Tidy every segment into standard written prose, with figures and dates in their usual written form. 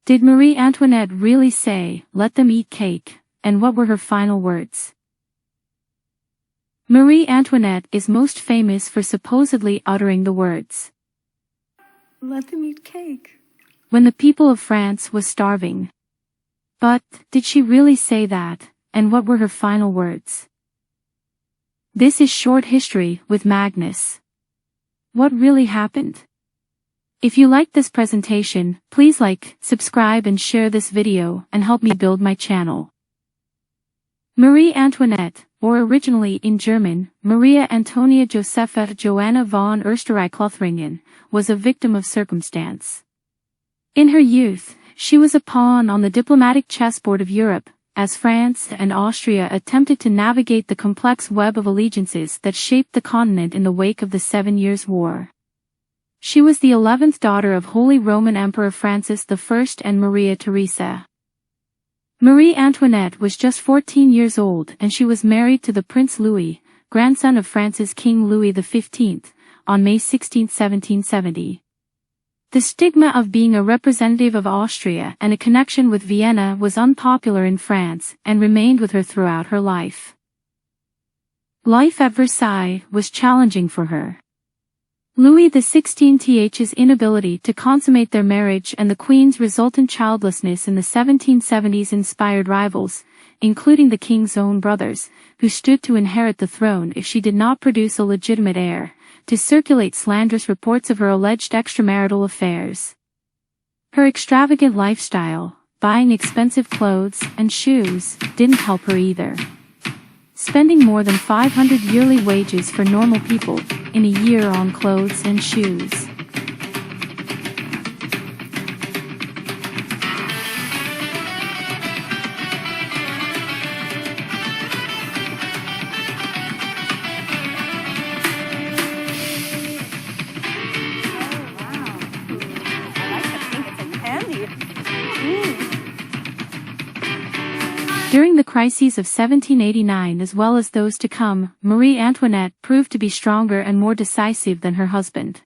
Did Marie Antoinette really say, "Let them eat cake," and what were her final words? Marie Antoinette is most famous for supposedly uttering the words, "Let them eat cake," when the people of France was starving. But, did she really say that, and what were her final words? This is Short History with Magnus. What really happened? If you liked this presentation, please like, subscribe and share this video and help me build my channel. Marie Antoinette, or originally in German, Maria Antonia Josepha Johanna von Österreich-Lothringen, was a victim of circumstance. In her youth, she was a pawn on the diplomatic chessboard of Europe, as France and Austria attempted to navigate the complex web of allegiances that shaped the continent in the wake of the 7 Years' War. She was the 11th daughter of Holy Roman Emperor Francis I and Maria Theresa. Marie Antoinette was just 14 years old and she was married to the Prince Louis, grandson of France's King Louis XV, on May 16, 1770. The stigma of being a representative of Austria and a connection with Vienna was unpopular in France and remained with her throughout her life. Life at Versailles was challenging for her. Louis XV's inability to consummate their marriage and the Queen's resultant childlessness in the 1770s inspired rivals, including the King's own brothers, who stood to inherit the throne if she did not produce a legitimate heir, to circulate slanderous reports of her alleged extramarital affairs. Her extravagant lifestyle, buying expensive clothes and shoes, didn't help her either. Spending more than 500 yearly wages for normal people in a year on clothes and shoes. During the crises of 1789 as well as those to come, Marie Antoinette proved to be stronger and more decisive than her husband.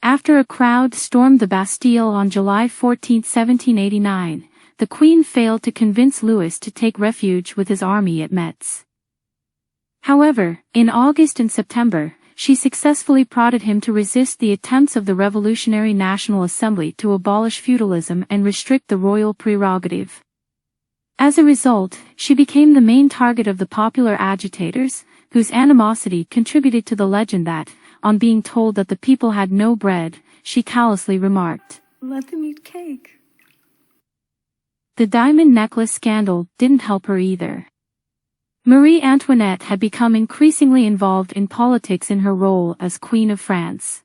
After a crowd stormed the Bastille on July 14, 1789, the Queen failed to convince Louis to take refuge with his army at Metz. However, in August and September, she successfully prodded him to resist the attempts of the Revolutionary National Assembly to abolish feudalism and restrict the royal prerogative. As a result, she became the main target of the popular agitators, whose animosity contributed to the legend that, on being told that the people had no bread, she callously remarked, "Let them eat cake." The diamond necklace scandal didn't help her either. Marie Antoinette had become increasingly involved in politics in her role as Queen of France.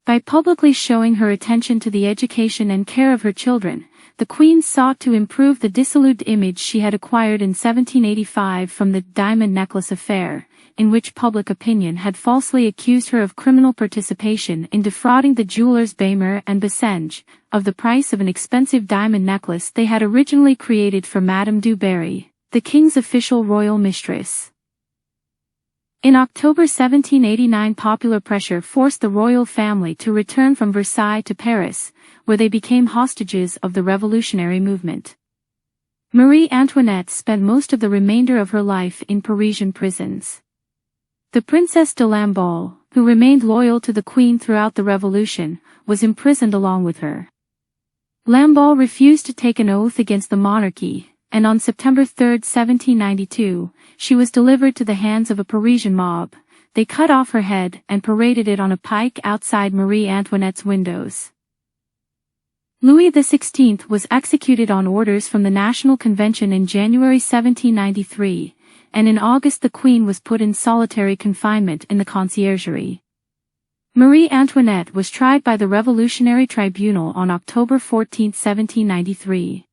By publicly showing her attention to the education and care of her children, the Queen sought to improve the dissolute image she had acquired in 1785 from the diamond necklace affair, in which public opinion had falsely accused her of criminal participation in defrauding the jewelers Baymer and Bassenge of the price of an expensive diamond necklace they had originally created for Madame du Barry, the King's official royal mistress. In October 1789, popular pressure forced the royal family to return from Versailles to Paris, where they became hostages of the revolutionary movement. Marie Antoinette spent most of the remainder of her life in Parisian prisons. The Princess de Lamballe, who remained loyal to the Queen throughout the Revolution, was imprisoned along with her. Lamballe refused to take an oath against the monarchy, and on September 3, 1792, she was delivered to the hands of a Parisian mob. They cut off her head and paraded it on a pike outside Marie Antoinette's windows. Louis XVI was executed on orders from the National Convention in January 1793, and in August the Queen was put in solitary confinement in the Conciergerie. Marie Antoinette was tried by the Revolutionary Tribunal on October 14, 1793.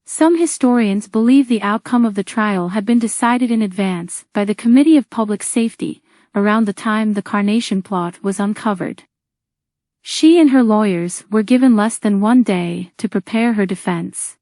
Some historians believe the outcome of the trial had been decided in advance by the Committee of Public Safety, around the time the Carnation plot was uncovered. She and her lawyers were given less than 1 day to prepare her defense.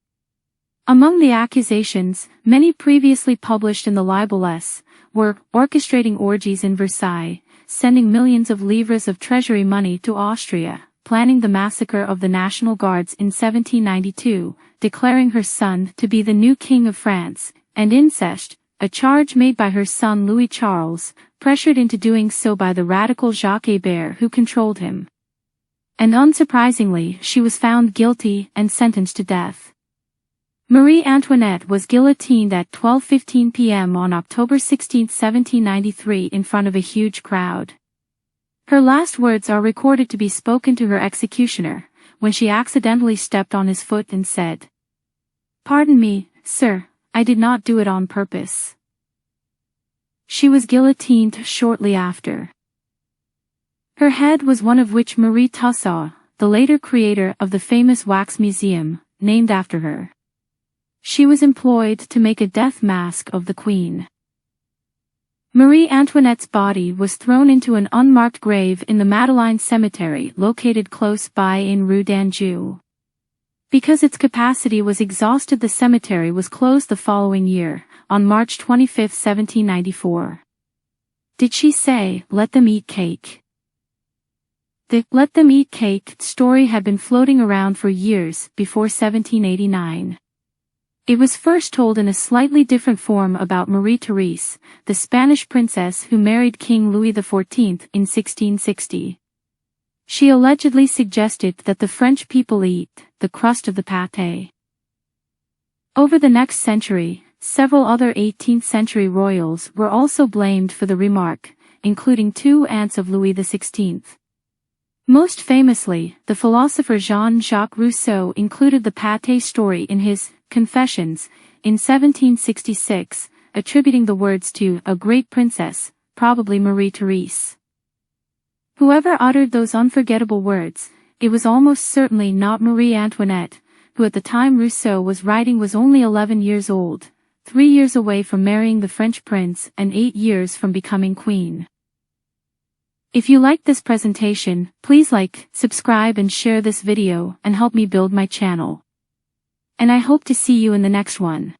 Among the accusations, many previously published in the libelless, were orchestrating orgies in Versailles, sending millions of livres of treasury money to Austria, planning the massacre of the National Guards in 1792, declaring her son to be the new King of France, and incest, a charge made by her son Louis Charles, pressured into doing so by the radical Jacques Hébert who controlled him. And unsurprisingly, she was found guilty and sentenced to death. Marie Antoinette was guillotined at 12:15 p.m. on October 16, 1793 in front of a huge crowd. Her last words are recorded to be spoken to her executioner, when she accidentally stepped on his foot and said, "Pardon me, sir, I did not do it on purpose." She was guillotined shortly after. Her head was one of which Marie Tussaud, the later creator of the famous wax museum, named after her. She was employed to make a death mask of the Queen. Marie Antoinette's body was thrown into an unmarked grave in the Madeleine Cemetery located close by in Rue d'Anjou. Because its capacity was exhausted, the cemetery was closed the following year, on March 25, 1794. Did she say, "Let them eat cake"? The "let them eat cake" story had been floating around for years before 1789. It was first told in a slightly different form about Marie-Thérèse, the Spanish princess who married King Louis XIV in 1660. She allegedly suggested that the French people eat the crust of the pâté. Over the next century, several other 18th-century royals were also blamed for the remark, including two aunts of Louis XVI. Most famously, the philosopher Jean-Jacques Rousseau included the pâté story in his Confessions, in 1766, attributing the words to a great princess, probably Marie-Thérèse. Whoever uttered those unforgettable words, it was almost certainly not Marie Antoinette, who at the time Rousseau was writing was only 11 years old, 3 years away from marrying the French prince and 8 years from becoming queen. If you liked this presentation, please like, subscribe and share this video and help me build my channel. And I hope to see you in the next one.